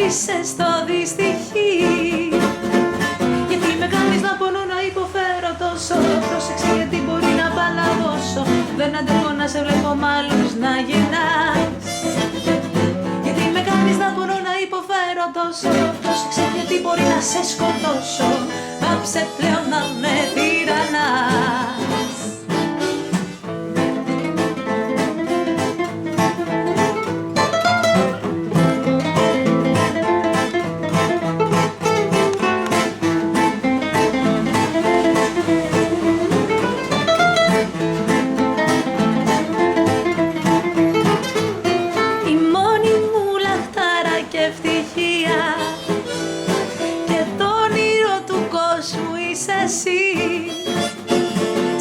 είσαι στο δυστυχή. Γιατί με κάνεις να πονώ, να υποφέρω τόσο. Πρόσεξε γιατί μπορεί να παλαβώσω. Δεν αντέχω να σε βλέπω μ' άλλους να γυρνάς. Γιατί με κάνεις να πονώ, να υποφέρω τόσο. Πρόσεξε γιατί μπορεί να σε σκοτώσω. Πάψε πλέον να με τυραννάς.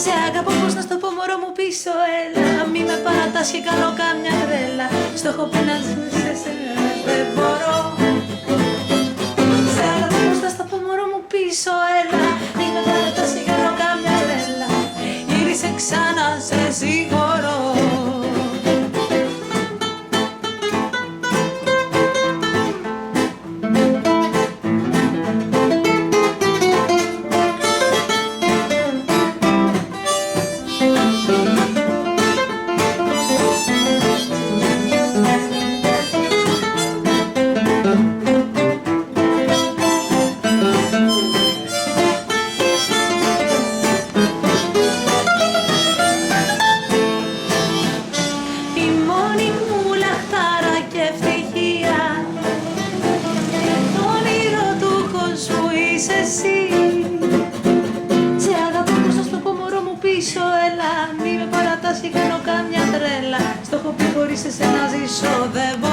Σε αγαπώ, πώς να στο πω μωρό μου πίσω, έλα. Μη με παρατάς και κάνω κάμια τρέλα. Στο έχω πει να σε δεν μπορώ. Σε αγαπώ, πώς να στο πω μωρό μου πίσω, έλα. Μη με παρατάς και κάνω κάμια τρέλα. Γύρισε ξανά, σε συγχωρώ. Σε αγαπώ, πώς να στο πω μωρό μου πίσω, έλα. Μη με παρατάς και κάνω κάμια τρέλα. Στο έχω πει χωρίς εσένα ζήσω δεν μπορώ.